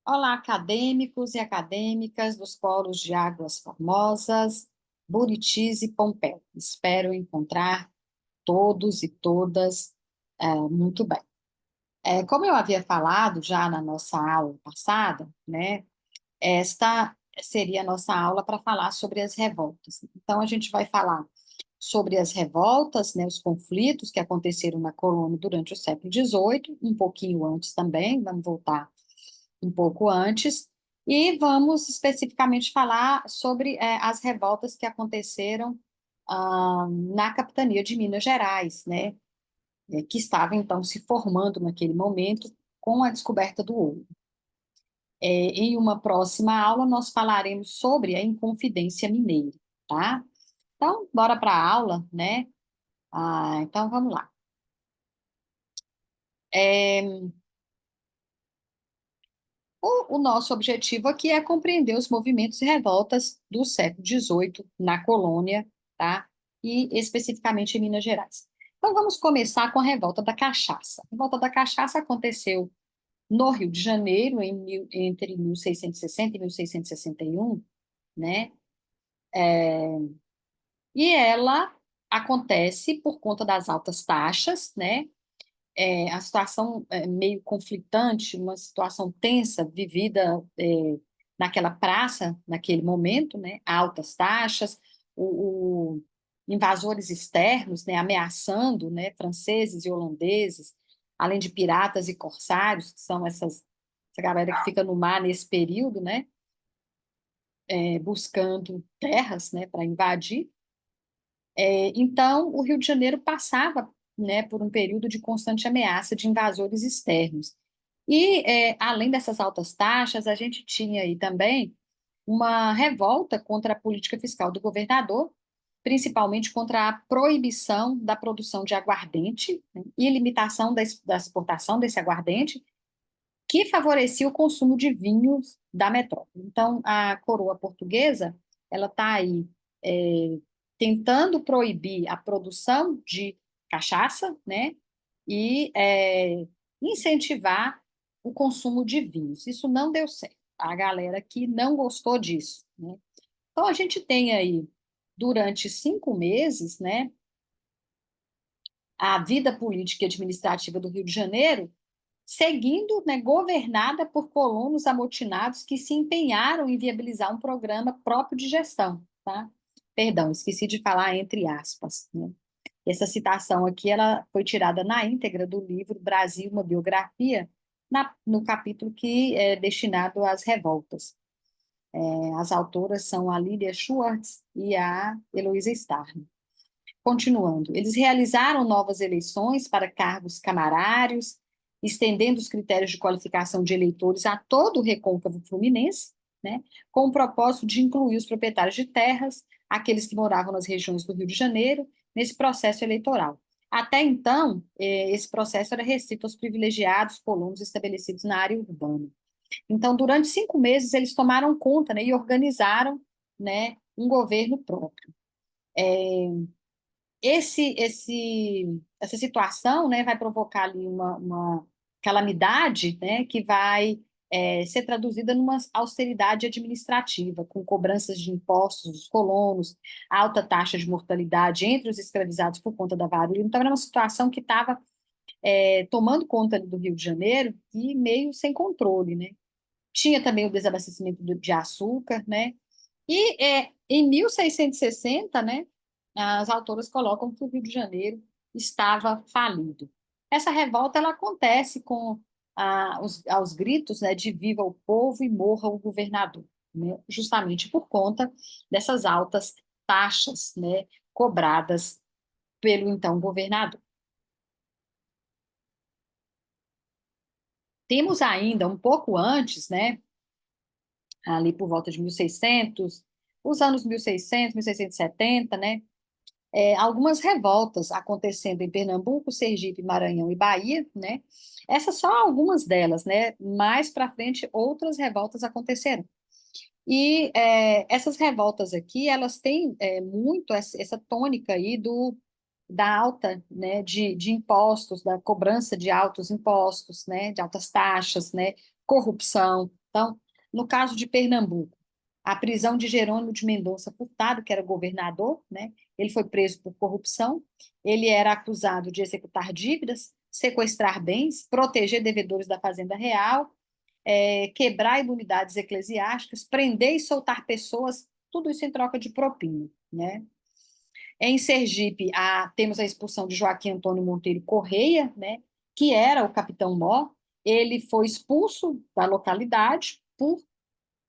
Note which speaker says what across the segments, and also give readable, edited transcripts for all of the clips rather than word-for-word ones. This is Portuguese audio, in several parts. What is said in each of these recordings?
Speaker 1: Olá, acadêmicos e acadêmicas dos polos de Águas Formosas, Buritis e Pompéu. Espero encontrar todos e todas muito bem. Como eu havia falado já na nossa aula passada, né, esta seria a nossa aula para falar sobre as revoltas. Então, a gente vai falar sobre as revoltas, né, os conflitos que aconteceram na colônia durante o século XVIII, um pouquinho antes também, vamos voltar um pouco antes, e vamos especificamente falar sobre as revoltas que aconteceram na capitania de Minas Gerais, né, que estava então se formando naquele momento com a descoberta do ouro. Em uma próxima aula, nós falaremos sobre a Inconfidência Mineira, tá? Então, bora para a aula, né? Então, vamos lá. É, o nosso objetivo aqui é compreender os movimentos e revoltas do século XVIII na colônia, tá? E especificamente em Minas Gerais. Então, vamos começar com a Revolta da Cachaça. A Revolta da Cachaça aconteceu no Rio de Janeiro, entre 1660 e 1661, né? E ela acontece por conta das altas taxas, né? A situação meio conflitante, uma situação tensa vivida naquela praça, naquele momento, né? Altas taxas, o invasores externos, né? Ameaçando, né? Franceses e holandeses, além de piratas e corsários, que são essa galera que fica no mar nesse período, né? Buscando terras, né? Para invadir. Então, o Rio de Janeiro passava, né, por um período de constante ameaça de invasores externos. E, além dessas altas taxas, a gente tinha aí também uma revolta contra a política fiscal do governador, principalmente contra a proibição da produção de aguardente, né, e limitação da exportação desse aguardente, que favorecia o consumo de vinhos da metrópole. Então, a coroa portuguesa, ela está aí é, tentando proibir a produção de cachaça, né, e incentivar o consumo de vinhos. Isso não deu certo. A galera que não gostou disso, né? Então, a gente tem aí, durante 5 meses, né, a vida política e administrativa do Rio de Janeiro seguindo, né, governada por colonos amotinados que se empenharam em viabilizar um programa próprio de gestão, tá? Perdão, esqueci de falar entre aspas, né? Essa citação aqui, ela foi tirada na íntegra do livro Brasil, uma biografia, no capítulo que é destinado às revoltas. As autoras são a Lília Schwartz e a Heloísa Starr. Continuando, eles realizaram novas eleições para cargos camarários, estendendo os critérios de qualificação de eleitores a todo o recôncavo fluminense, né, com o propósito de incluir os proprietários de terras, aqueles que moravam nas regiões do Rio de Janeiro, nesse processo eleitoral. Até então, esse processo era restrito aos privilegiados colonos estabelecidos na área urbana. Então, durante 5 meses, eles tomaram conta, né, e organizaram, né, um governo próprio. Essa situação, né, vai provocar ali uma calamidade, né, que vai ser traduzida numa austeridade administrativa, com cobranças de impostos dos colonos, alta taxa de mortalidade entre os escravizados por conta da varíola. Então, era uma situação que estava tomando conta do Rio de Janeiro e meio sem controle, né? Tinha também o desabastecimento de açúcar, né? E em 1660, né, as autoras colocam que o Rio de Janeiro estava falido. Essa revolta ela acontece com aos gritos, né, de viva o povo e morra o governador, né, justamente por conta dessas altas taxas, né, cobradas pelo então governador. Temos ainda um pouco antes, né, ali por volta de 1600, os anos 1600, 1670, né, algumas revoltas acontecendo em Pernambuco, Sergipe, Maranhão e Bahia, né? Essas só algumas delas, né? Mais para frente, outras revoltas acontecerão. E essas revoltas aqui, elas têm muito essa tônica aí da alta, né, de impostos, da cobrança de altos impostos, né, de altas taxas, né, corrupção. Então, no caso de Pernambuco, a prisão de Jerônimo de Mendonça Furtado, que era governador, né? Ele foi preso por corrupção, ele era acusado de executar dívidas, sequestrar bens, proteger devedores da Fazenda Real, quebrar imunidades eclesiásticas, prender e soltar pessoas, tudo isso em troca de propina, né? Em Sergipe, temos a expulsão de Joaquim Antônio Monteiro Correia, né, que era o capitão Mó. Ele foi expulso da localidade por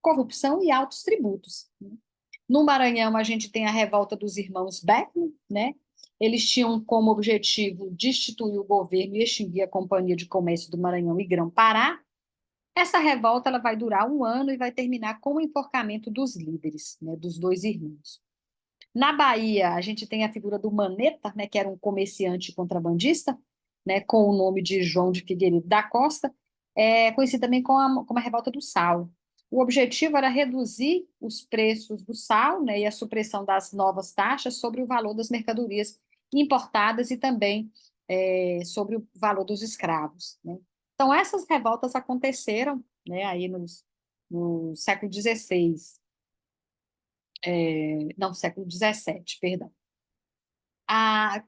Speaker 1: corrupção e altos tributos. No Maranhão, a gente tem a revolta dos irmãos Beckman, né? Eles tinham como objetivo destituir o governo e extinguir a Companhia de Comércio do Maranhão e Grão-Pará. Essa revolta ela vai durar um ano e vai terminar com o enforcamento dos líderes, né, dos dois irmãos. Na Bahia, a gente tem a figura do Maneta, né, que era um comerciante contrabandista, né, com o nome de João de Figueiredo da Costa, conhecido também como a Revolta do Sal. O objetivo era reduzir os preços do sal, né, e a supressão das novas taxas sobre o valor das mercadorias importadas e também sobre o valor dos escravos, né. Então, essas revoltas aconteceram, né, aí no século XVI, não, século XVII, perdão. A,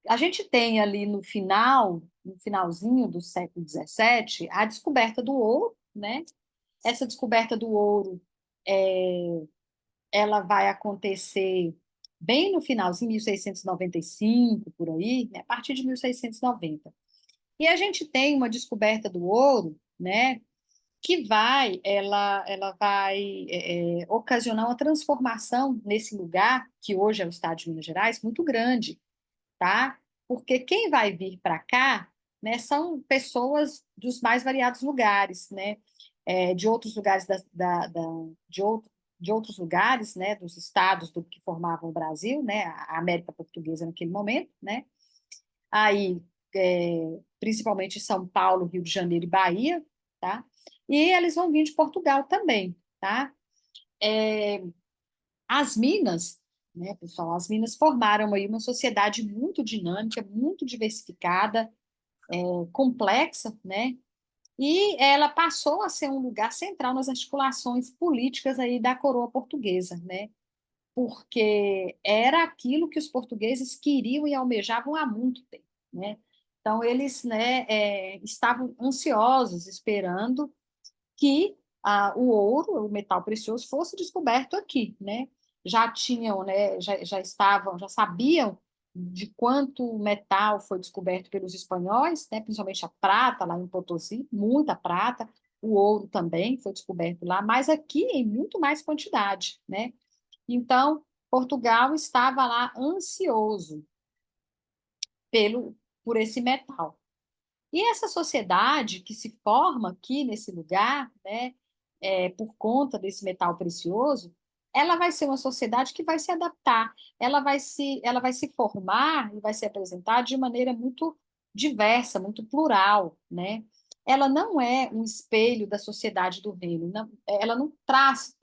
Speaker 1: a gente tem ali no finalzinho do século XVII, a descoberta do ouro, né? Essa descoberta do ouro, ela vai acontecer bem no finalzinho, 1695, por aí, né? A partir de 1690. E a gente tem uma descoberta do ouro, né? Que ela vai ocasionar uma transformação nesse lugar, que hoje é o estado de Minas Gerais, muito grande, tá? Porque quem vai vir para cá, né, são pessoas dos mais variados lugares, né? De outros lugares de outros lugares, né, dos estados do que formavam o Brasil, né, a América Portuguesa naquele momento, né? Aí, principalmente São Paulo, Rio de Janeiro e Bahia, tá? E eles vão vir de Portugal também, tá? As Minas, né, pessoal, as Minas formaram aí uma sociedade muito dinâmica, muito diversificada, complexa, né? E ela passou a ser um lugar central nas articulações políticas aí da coroa portuguesa, né? Porque era aquilo que os portugueses queriam e almejavam há muito tempo, né? Então, eles, né, estavam ansiosos, esperando que o ouro, o metal precioso, fosse descoberto aqui, né? Já tinham, né, já estavam, já sabiam de quanto metal foi descoberto pelos espanhóis, né, principalmente a prata lá em Potosí, muita prata, o ouro também foi descoberto lá, mas aqui em muito mais quantidade, né? Então, Portugal estava lá ansioso por esse metal. E essa sociedade que se forma aqui nesse lugar, né, por conta desse metal precioso, ela vai ser uma sociedade que vai se adaptar, ela vai se formar e vai se apresentar de maneira muito diversa, muito plural, né? Ela não é um espelho da sociedade do reino, não, ela não traz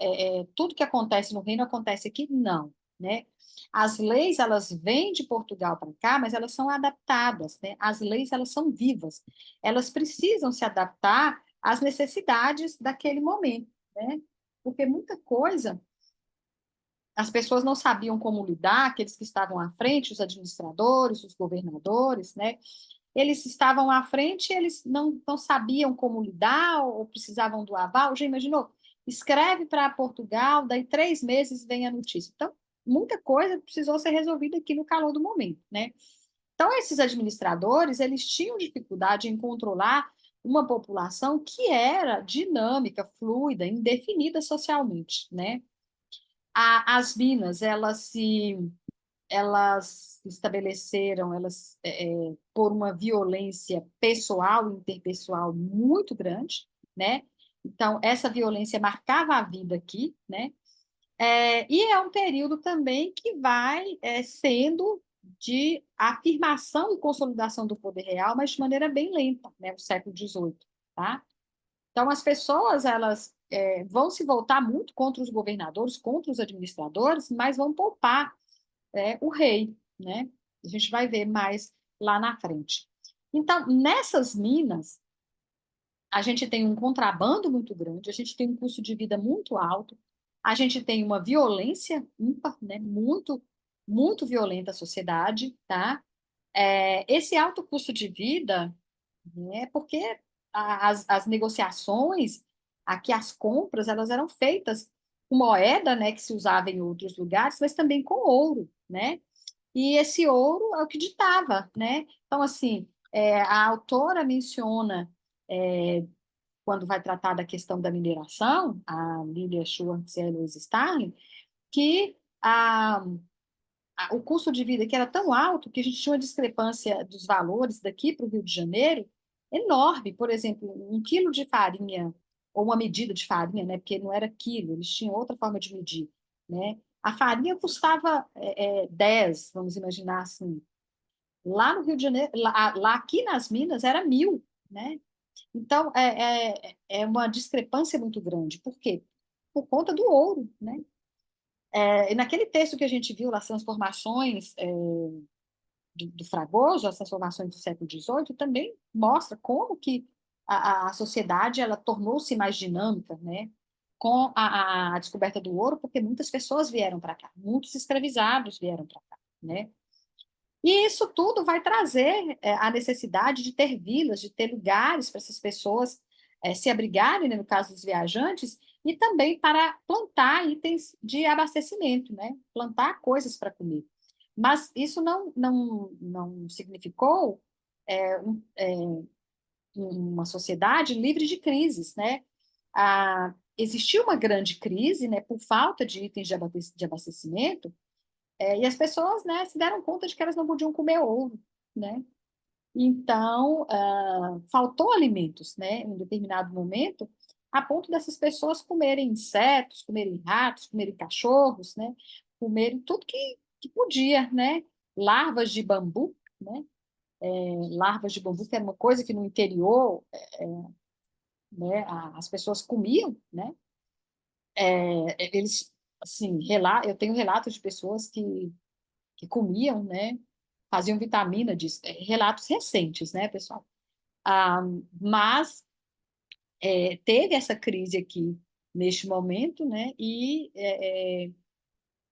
Speaker 1: tudo que acontece no reino acontece aqui, não, né? As leis, elas vêm de Portugal para cá, mas elas são adaptadas, né? As leis, elas são vivas. Elas precisam se adaptar às necessidades daquele momento, né? Porque muita coisa as pessoas não sabiam como lidar, aqueles que estavam à frente, os administradores, os governadores, né? Eles estavam à frente, eles não sabiam como lidar ou precisavam do aval. Já imaginou? Escreve para Portugal, daí 3 meses vem a notícia. Então, muita coisa precisou ser resolvida aqui no calor do momento, né? Então, esses administradores, eles tinham dificuldade em controlar uma população que era dinâmica, fluida, indefinida socialmente, né? As minas, elas se estabeleceram, por uma violência pessoal e interpessoal muito grande, né? Então, essa violência marcava a vida aqui, né? E é um período também que vai sendo de afirmação e consolidação do poder real, mas de maneira bem lenta, né? O século XVIII, tá? Então, as pessoas, elas vão se voltar muito contra os governadores, contra os administradores, mas vão poupar o rei, né? A gente vai ver mais lá na frente. Então, nessas minas, a gente tem um contrabando muito grande, a gente tem um custo de vida muito alto, a gente tem uma violência ímpar, né? Muito violenta a sociedade, tá? Esse alto custo de vida, né? Porque as negociações, aqui as compras, elas eram feitas com moeda, né? Que se usava em outros lugares, mas também com ouro, né? E esse ouro é o que ditava, né? Então, assim, a autora menciona, quando vai tratar da questão da mineração, a Lilia Schwartz e a Louise Starling, que o custo de vida que era tão alto que a gente tinha uma discrepância dos valores daqui para o Rio de Janeiro enorme. Por exemplo, um quilo de farinha, ou uma medida de farinha, né? Porque não era quilo, eles tinham outra forma de medir, né? A farinha custava 10, vamos imaginar assim. Lá no Rio de Janeiro, lá aqui nas Minas era 1.000, né? Então, é uma discrepância muito grande. Por quê? Por conta do ouro, né? E naquele texto que a gente viu, as transformações do Fragoso, as transformações do século XVIII, também mostra como que a sociedade ela tornou-se mais dinâmica, né? Com a descoberta do ouro, porque muitas pessoas vieram para cá, muitos escravizados vieram para cá, né? E isso tudo vai trazer a necessidade de ter vilas, de ter lugares para essas pessoas se abrigarem, né, no caso dos viajantes, e também para plantar itens de abastecimento, né? Plantar coisas para comer. Mas isso não significou uma sociedade livre de crises, né? Existiu uma grande crise, né, por falta de itens de abastecimento, e as pessoas, né, se deram conta de que elas não podiam comer ouro, né? Então, faltou alimentos, né, em um determinado momento, a ponto dessas pessoas comerem insetos, comerem ratos, comerem cachorros, né, comerem tudo que podia, né? Larvas de bambu, né? Larvas de bambu, que era uma coisa que no interior, né, as pessoas comiam, né? Eles, assim, eu tenho relatos de pessoas que comiam, né? Faziam vitamina disso. Relatos recentes, né, pessoal? Ah, mas teve essa crise aqui neste momento, né?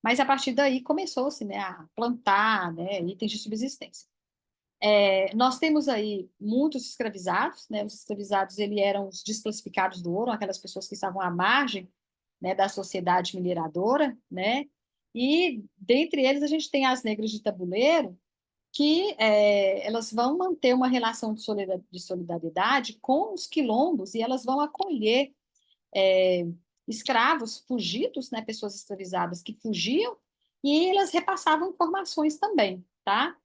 Speaker 1: Mas a partir daí começou-se, né, a plantar, né, itens de subsistência. Nós temos aí muitos escravizados, né? Os escravizados eles eram os desclassificados do ouro, aquelas pessoas que estavam à margem, né, da sociedade mineradora, né? E dentre eles a gente tem as negras de tabuleiro, que elas vão manter uma relação de solidariedade com os quilombos e elas vão acolher é, escravos fugidos, né, pessoas escravizadas que fugiam, e elas repassavam informações também, tá?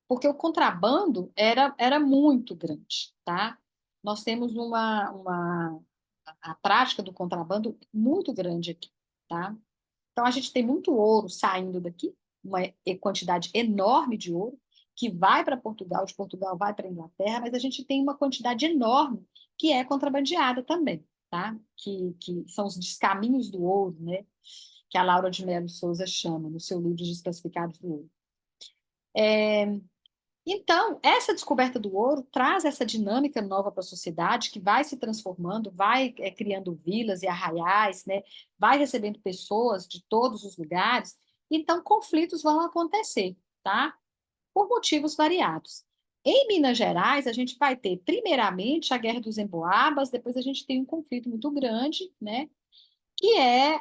Speaker 1: Porque o contrabando era muito grande, tá? Nós temos a prática do contrabando muito grande aqui, tá? Então, a gente tem muito ouro saindo daqui, uma quantidade enorme de ouro, que vai para Portugal, de Portugal vai para a Inglaterra, mas a gente tem uma quantidade enorme que é contrabandeada também, tá? Que são os descaminhos do ouro, né? Que a Laura de Mello Souza chama no seu livro Desclassificados do Ouro. Então, essa descoberta do ouro traz essa dinâmica nova para a sociedade, que vai se transformando, vai criando vilas e arraiais, né? Vai recebendo pessoas de todos os lugares. Então, conflitos vão acontecer, tá? Por motivos variados. Em Minas Gerais, a gente vai ter, primeiramente, a Guerra dos Emboabas, depois a gente tem um conflito muito grande, né? Que é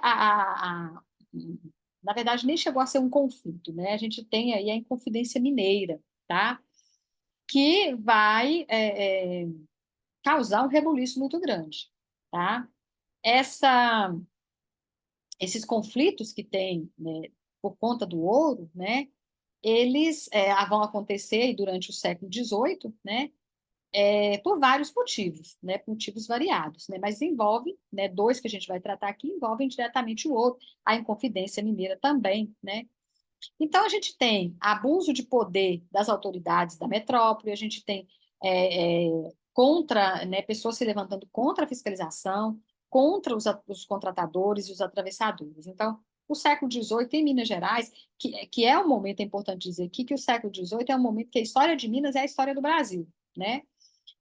Speaker 1: na verdade, nem chegou a ser um conflito, né? A gente tem aí a Inconfidência Mineira, tá? Que vai causar um rebuliço muito grande, tá? Essa, esses conflitos que tem, né, por conta do ouro, né, eles vão acontecer durante o século XVIII, né, por vários motivos, né, por motivos variados, né, mas envolve, né, dois que a gente vai tratar aqui, envolvem diretamente o ouro, a Inconfidência Mineira também, né. Então, a gente tem abuso de poder das autoridades da metrópole, a gente tem contra, né, pessoas se levantando contra a fiscalização, contra os contratadores e os atravessadores. Então, o século XVIII em Minas Gerais, que é um momento, é importante dizer aqui, que o século XVIII é um momento que a história de Minas é a história do Brasil, né?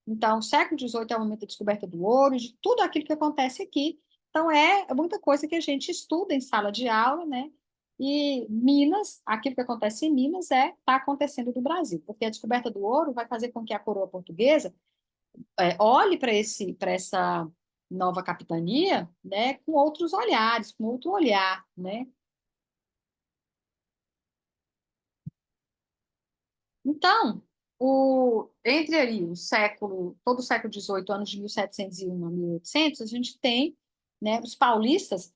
Speaker 1: Então, o século XVIII é o momento da descoberta do ouro, de tudo aquilo que acontece aqui. Então, é muita coisa que a gente estuda em sala de aula, né? E Minas, aquilo que acontece em Minas está acontecendo no Brasil, porque a descoberta do ouro vai fazer com que a coroa portuguesa olhe para essa nova capitania, né, com outros olhares, com outro olhar, né? Então, entre ali todo o século XVIII, anos de 1701 a 1800, a gente tem, né, os paulistas,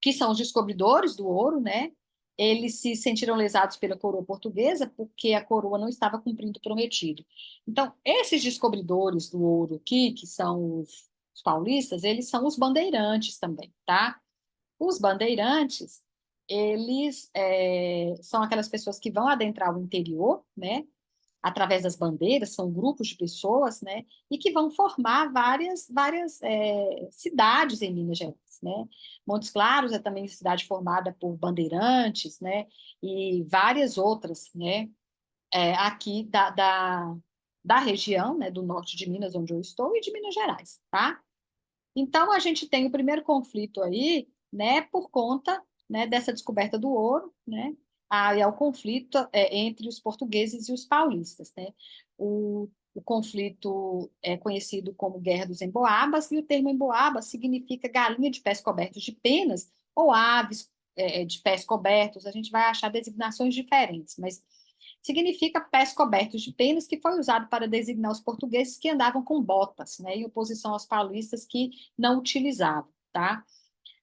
Speaker 1: que são os descobridores do ouro, né? Eles se sentiram lesados pela coroa portuguesa porque a coroa não estava cumprindo o prometido. Então, esses descobridores do ouro aqui, que são os paulistas, eles são os bandeirantes também, tá? Os bandeirantes, eles são aquelas pessoas que vão adentrar o interior, né? Através das bandeiras, são grupos de pessoas, né, e que vão formar várias cidades em Minas Gerais, né. Montes Claros é também cidade formada por bandeirantes, né, e várias outras, né, aqui da região, né, do norte de Minas, onde eu estou, e de Minas Gerais, tá? Então, a gente tem o primeiro conflito aí, né, por conta, né, dessa descoberta do ouro, né, aí é o conflito entre os portugueses e os paulistas, né. O conflito é conhecido como Guerra dos Emboabas, e o termo emboaba significa galinha de pés cobertos de penas ou aves de pés cobertos. A gente vai achar designações diferentes, mas significa pés cobertos de penas, que foi usado para designar os portugueses que andavam com botas, né, em oposição aos paulistas que não utilizavam, tá?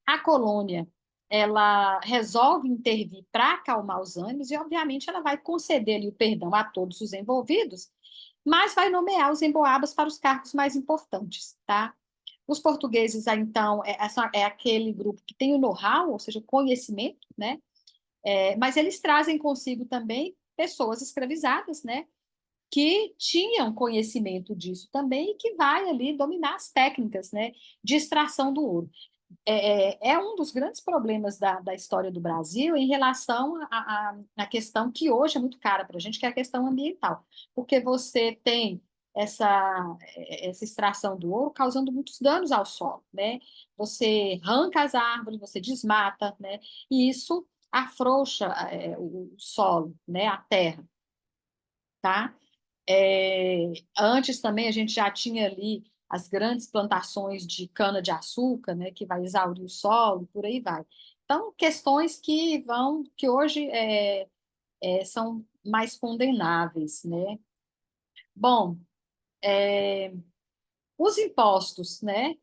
Speaker 1: A colônia, ela resolve intervir para acalmar os ânimos e, obviamente, ela vai conceder ali o perdão a todos os envolvidos, mas vai nomear os emboabas para os cargos mais importantes, tá? Os portugueses, então, é aquele grupo que tem o know-how, ou seja, o conhecimento, né? Mas eles trazem consigo também pessoas escravizadas, né? Que tinham conhecimento disso também e que vai ali dominar as técnicas, né, de extração do ouro. É um dos grandes problemas da história do Brasil em relação à questão que hoje é muito cara para a gente, que é a questão ambiental, porque você tem essa extração do ouro causando muitos danos ao solo, né? Você arranca as árvores, você desmata, né? E isso afrouxa o solo, né? A terra, tá? Antes também a gente já tinha ali as grandes plantações de cana-de-açúcar, né, que vai exaurir o solo, por aí vai. Então, questões que hoje são mais condenáveis, né? Bom, os impostos, né?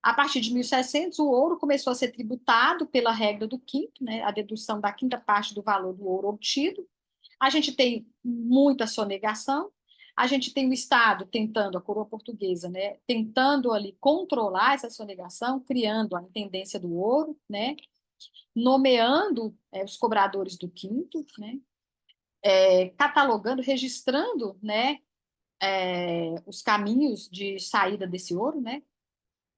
Speaker 1: A partir de 1700, o ouro começou a ser tributado pela regra do quinto, né? A dedução da quinta parte do valor do ouro obtido. A gente tem muita sonegação, a gente tem o Estado tentando, a coroa portuguesa, né, tentando ali controlar essa sonegação, criando a intendência do ouro, né, nomeando os cobradores do quinto, né, catalogando, registrando, né, os caminhos de saída desse ouro, né.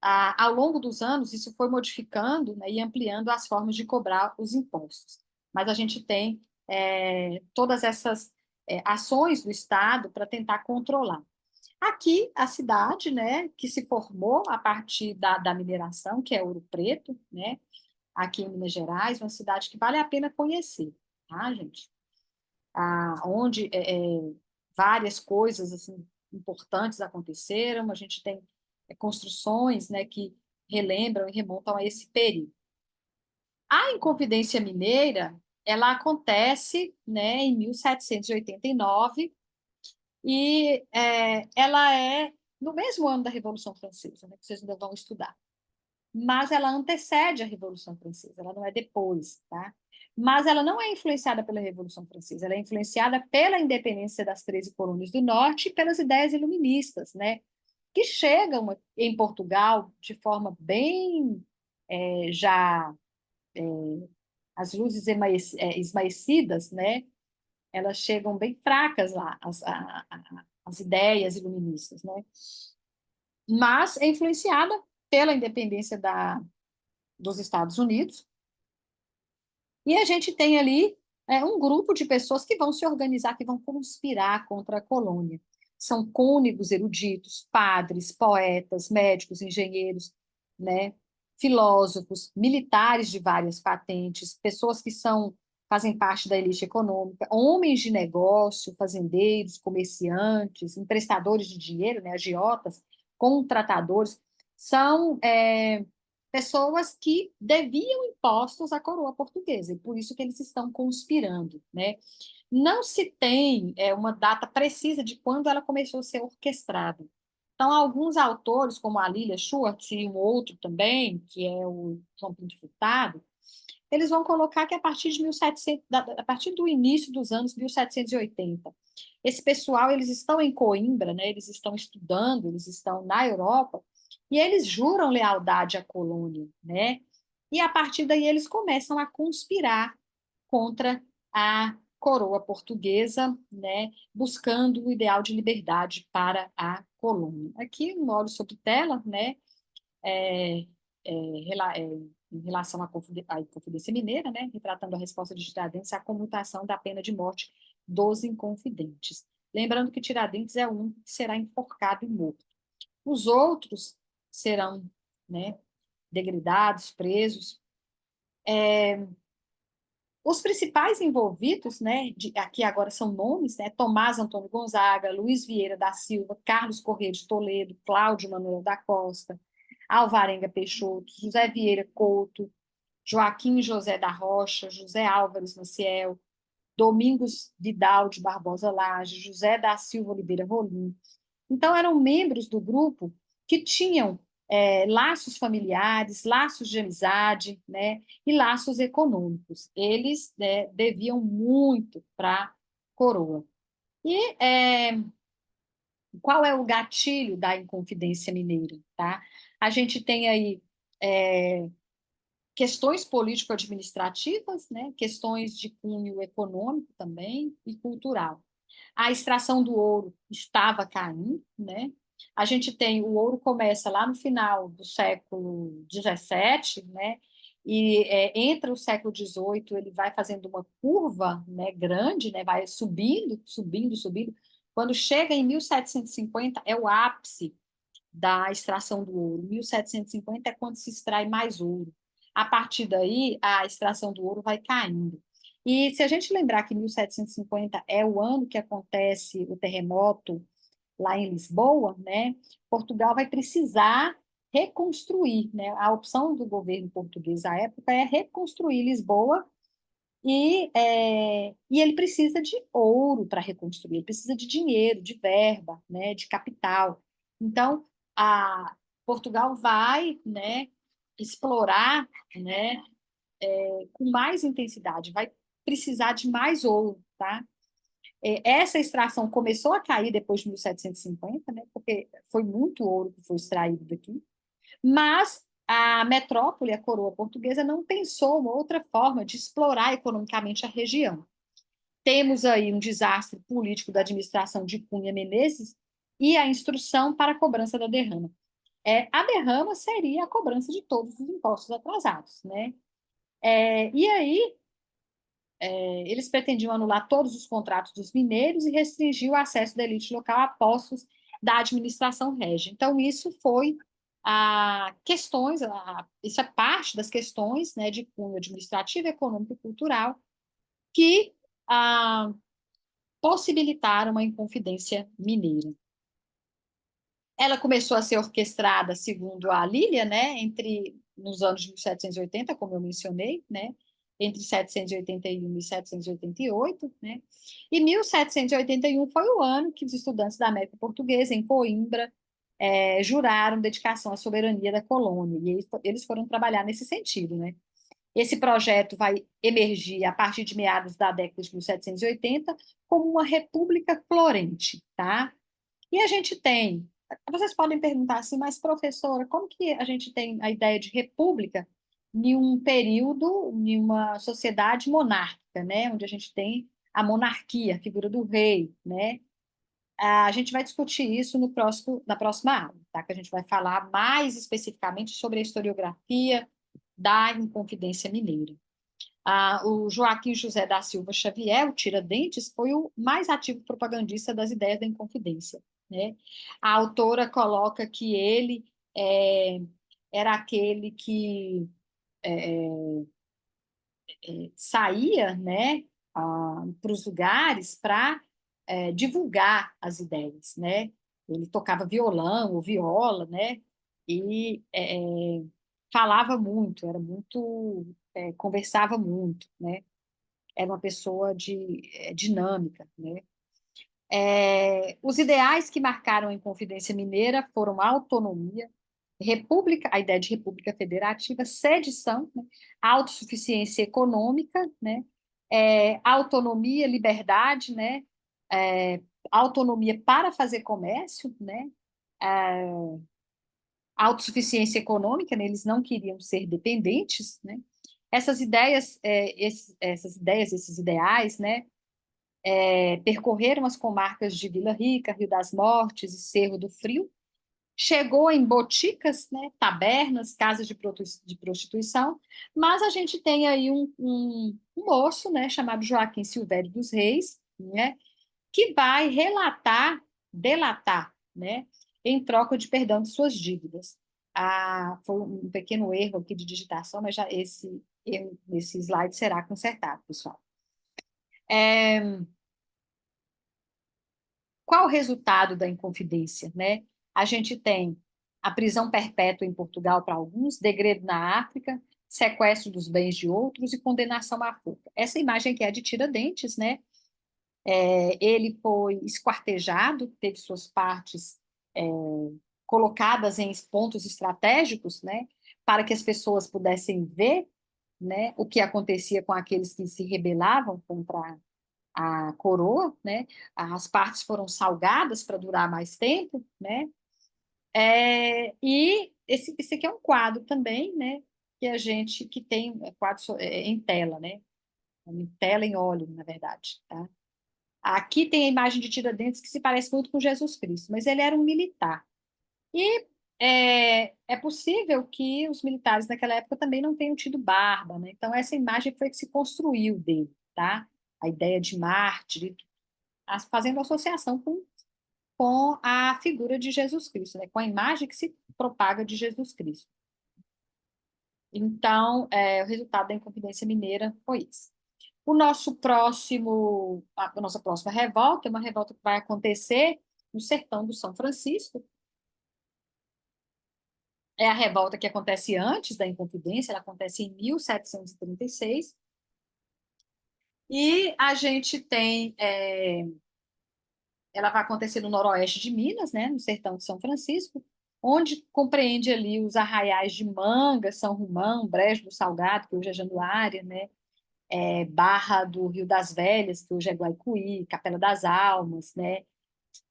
Speaker 1: Ao longo dos anos, isso foi modificando, né, e ampliando as formas de cobrar os impostos. Mas a gente tem todas essas ações do Estado para tentar controlar. Aqui, a cidade, né, que se formou a partir da mineração, que é Ouro Preto, né, aqui em Minas Gerais, uma cidade que vale a pena conhecer, tá, gente? Onde várias coisas assim, importantes aconteceram, a gente tem construções, né, que relembram e remontam a esse período. A Inconfidência Mineira, ela acontece, né, em 1789 e ela é no mesmo ano da Revolução Francesa, né, que vocês ainda vão estudar. Mas ela antecede a Revolução Francesa, ela não é depois, tá? Mas ela não é influenciada pela Revolução Francesa, ela é influenciada pela independência das 13 colônias do Norte e pelas ideias iluministas, né? Que chegam em Portugal de forma bem já as luzes esmaecidas, né? Elas chegam bem fracas lá, as ideias iluministas, né? Mas é influenciada pela independência dos Estados Unidos, e a gente tem ali um grupo de pessoas que vão se organizar, que vão conspirar contra a colônia. são cônegos eruditos, padres, poetas, médicos, engenheiros, né, filósofos, militares de várias patentes, pessoas que fazem parte da elite econômica, homens de negócio, fazendeiros, comerciantes, emprestadores de dinheiro, né, agiotas, contratadores, são pessoas que deviam impostos à coroa portuguesa, e por isso que eles estão conspirando, né? Não se tem uma data precisa de quando ela começou a ser orquestrada. Então, alguns autores, como a Lilia Schwartz e um outro também, que é o João Pinto Furtado, eles vão colocar que a partir de 1700, a partir do início dos anos 1780, esse pessoal, eles estão em Coimbra, né? Eles estão estudando, eles estão na Europa, e eles juram lealdade à colônia, né? E a partir daí eles começam a conspirar contra a coroa portuguesa, né, buscando o ideal de liberdade para a colônia. Aqui um óleo sobre tela, né, é, em relação à Inconfidência Mineira, né, retratando a resposta de Tiradentes à comutação da pena de morte dos Inconfidentes. Lembrando que Tiradentes é o único que será enforcado e morto. Os outros serão, né, degredados, presos. Os principais envolvidos, né, aqui agora são nomes, né, Tomás Antônio Gonzaga, Luiz Vieira da Silva, Carlos Corrêa de Toledo, Cláudio Manuel da Costa, Alvarenga Peixoto, José Vieira Couto, Joaquim José da Rocha, José Álvares Maciel, Domingos Vidal de Barbosa Lage, José da Silva Oliveira Rolim. Então, eram membros do grupo que tinham laços familiares, laços de amizade, né, e laços econômicos. Eles, né, deviam muito para a coroa. E qual é o gatilho da Inconfidência Mineira? Tá? A gente tem aí questões político-administrativas, né, questões de cunho econômico também e cultural. A extração do ouro estava caindo, né? A gente tem o ouro começa lá no final do século XVII, né? E entra o século XVIII, ele vai fazendo uma curva, né, grande, né? Vai subindo, subindo, subindo. Quando chega em 1750 é o ápice da extração do ouro. 1750 é quando se extrai mais ouro. A partir daí, a extração do ouro vai caindo. E se a gente lembrar que 1750 é o ano que acontece o terremoto lá em Lisboa, né, Portugal vai precisar reconstruir, né? A opção do governo português à época é reconstruir Lisboa e ele precisa de ouro para reconstruir, ele precisa de dinheiro, de verba, né, de capital. Então, a Portugal vai, né, explorar, né, com mais intensidade, vai precisar de mais ouro, tá? Essa extração começou a cair depois de 1750, né, porque foi muito ouro que foi extraído daqui, mas a metrópole, a coroa portuguesa, não pensou uma outra forma de explorar economicamente a região. Temos aí um desastre político da administração de Cunha Menezes e a instrução para a cobrança da derrama. A derrama seria a cobrança de todos os impostos atrasados, né? E aí eles pretendiam anular todos os contratos dos mineiros e restringir o acesso da elite local a postos da administração régia. Então, isso foi isso é parte das questões, né, de cunho administrativo, econômico e cultural que possibilitaram a Inconfidência Mineira. Ela começou a ser orquestrada, segundo a Lília, né, nos anos de 1780, como eu mencionei, né, entre 781 e 1788, né, e 1781 foi o ano que os estudantes da América Portuguesa, em Coimbra, juraram dedicação à soberania da colônia, e eles foram trabalhar nesse sentido, né. Esse projeto vai emergir a partir de meados da década de 1780 como uma república florente, tá? E a gente tem, vocês podem perguntar assim, mas professora, como que a gente tem a ideia de república em um período, em uma sociedade monárquica, né? Onde a gente tem a monarquia, a figura do rei, né? A gente vai discutir isso na próxima aula, tá? Que a gente vai falar mais especificamente sobre a historiografia da Inconfidência Mineira. O Joaquim José da Silva Xavier, o Tiradentes, foi o mais ativo propagandista das ideias da Inconfidência. né? A autora coloca que ele é, era aquele que saía, né, para os lugares para divulgar as ideias, né? Ele tocava violão ou viola, né? E falava muito, era muito, conversava muito, né? Era uma pessoa dinâmica, né? Os ideais que marcaram a Inconfidência Mineira foram a autonomia, república, a ideia de república federativa, sedição, né, autossuficiência econômica, né, autonomia, liberdade, né, é, autonomia para fazer comércio, né, é, autossuficiência econômica, né, eles não queriam ser dependentes, né. Essas ideias, esses ideais, né, percorreram as comarcas de Vila Rica, Rio das Mortes e Cerro do Frio, chegou em boticas, né, tabernas, casas de prostituição, mas a gente tem aí um moço, né, chamado Joaquim Silvério dos Reis, né, que vai delatar, né, em troca de perdão de suas dívidas. Foi um pequeno erro aqui de digitação, mas já esse slide será consertado, pessoal. Qual o resultado da Inconfidência, né? A gente tem a prisão perpétua em Portugal para alguns, degredo na África, sequestro dos bens de outros e condenação à forca. Essa imagem aqui é de Tiradentes, né? Ele foi esquartejado, teve suas partes colocadas em pontos estratégicos, né? Para que as pessoas pudessem ver, né? O que acontecia com aqueles que se rebelavam contra a coroa, né? As partes foram salgadas para durar mais tempo, né? E esse aqui é um quadro também, né? Que a gente que tem quadro em tela, né? Em tela em óleo, na verdade, tá? Aqui tem a imagem de Tiradentes que se parece muito com Jesus Cristo, mas ele era um militar. E é possível que os militares naquela época também não tenham tido barba, né? Então essa imagem foi que se construiu dele, tá? A ideia de mártir, fazendo associação com a figura de Jesus Cristo, né? Com a imagem que se propaga de Jesus Cristo. Então, o resultado da Inconfidência Mineira foi isso. A nossa próxima revolta é uma revolta que vai acontecer no sertão do São Francisco. É a revolta que acontece antes da Inconfidência, ela acontece em 1736. E a gente tem ela vai acontecer no noroeste de Minas, né, no sertão de São Francisco, onde compreende ali os arraiais de Manga, São Romão, Brejo do Salgado, que hoje é Januária, né, Barra do Rio das Velhas, que hoje é Guaicuí, Capela das Almas, né,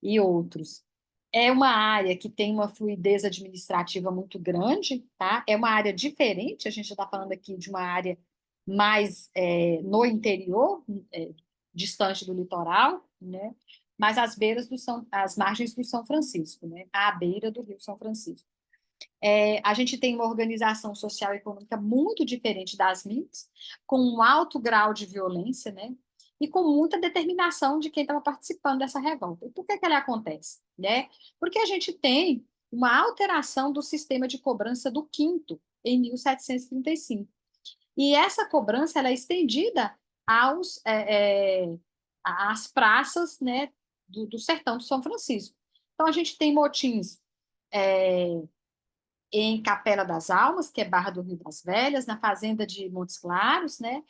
Speaker 1: e outros. É uma área que tem uma fluidez administrativa muito grande, tá? É uma área diferente, a gente está falando aqui de uma área mais no interior, distante do litoral, né? Mas às margens do São Francisco, né? À beira do Rio São Francisco. A gente tem uma organização social e econômica muito diferente das Minas, com um alto grau de violência, né? E com muita determinação de quem estava participando dessa revolta. E por que ela acontece? Né? Porque a gente tem uma alteração do sistema de cobrança do quinto, em 1735. E essa cobrança ela é estendida às praças, né, do sertão de São Francisco. Então, a gente tem motins em Capela das Almas, que é Barra do Rio das Velhas, na fazenda de Montes Claros, né?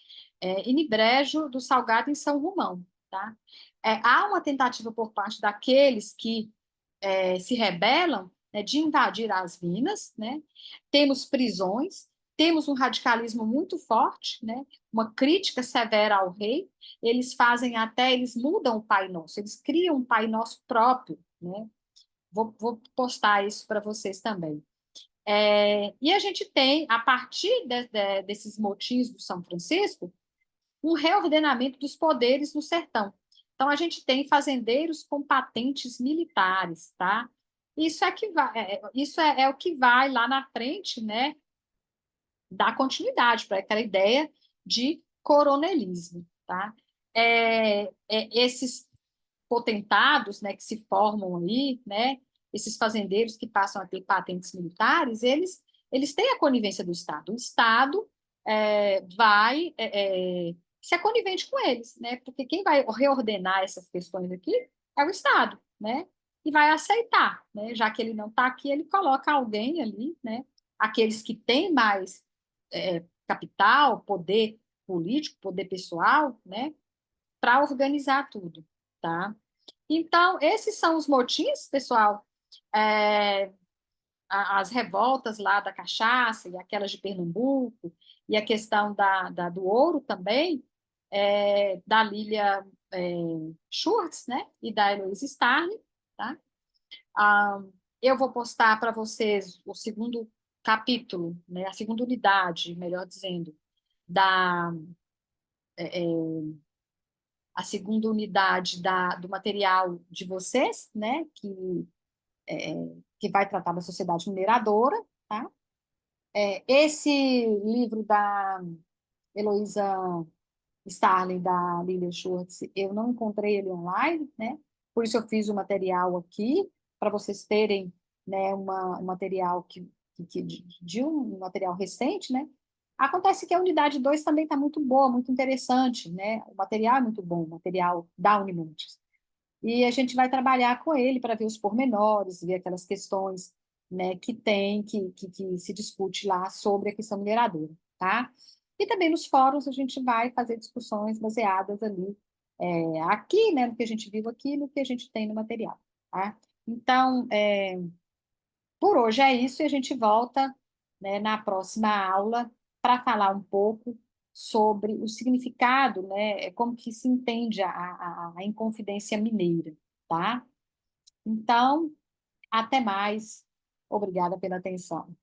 Speaker 1: E no Brejo do Salgado, em São Romão. Tá? Há uma tentativa por parte daqueles que se rebelam, né, de invadir as minas, né? Temos prisões, temos um radicalismo muito forte, né? Uma crítica severa ao rei, eles mudam o Pai Nosso, eles criam um Pai Nosso próprio, né? Vou postar isso para vocês também. E a gente tem, a partir desses motins do São Francisco, um reordenamento dos poderes no sertão. Então, a gente tem fazendeiros com patentes militares, tá? Isso é o que vai lá na frente, né, dar continuidade para aquela ideia de coronelismo, tá? Esses potentados, né, que se formam aí, né, esses fazendeiros que passam a ter patentes militares, eles têm a conivência do Estado. O Estado vai ser conivente com eles, né, porque quem vai reordenar essas questões aqui é o Estado, né, e vai aceitar, né, já que ele não está aqui, ele coloca alguém ali, né, aqueles que têm mais capital, poder político, poder pessoal, né, para organizar tudo, tá? Então, esses são os motins, pessoal. É, as revoltas lá da cachaça e aquelas de Pernambuco, e a questão do ouro também, da Lilia Schurz, né? E da Heloísa Starling, tá? Ah, eu vou postar para vocês o segundo capítulo, né? A segunda unidade, melhor dizendo, da a segunda unidade do material de vocês, né? Que vai tratar da sociedade mineradora, tá? Esse livro da Heloísa Starling, da Lilian Schurtz, eu não encontrei ele online, né? Por isso eu fiz o material aqui, para vocês terem, né, um material de um material recente, né? Acontece que a unidade 2 também está muito boa, muito interessante, né? O material é muito bom, o material da Unimontes. E a gente vai trabalhar com ele para ver os pormenores, ver aquelas questões, né, que se discute lá sobre a questão mineradora, tá? E também nos fóruns a gente vai fazer discussões baseadas ali, aqui, né, no que a gente viu aqui, no que a gente tem no material, tá? Então, por hoje é isso e a gente volta, né, na próxima aula para falar um pouco sobre o significado, né, como que se entende a Inconfidência Mineira, tá? Então, até mais. Obrigada pela atenção.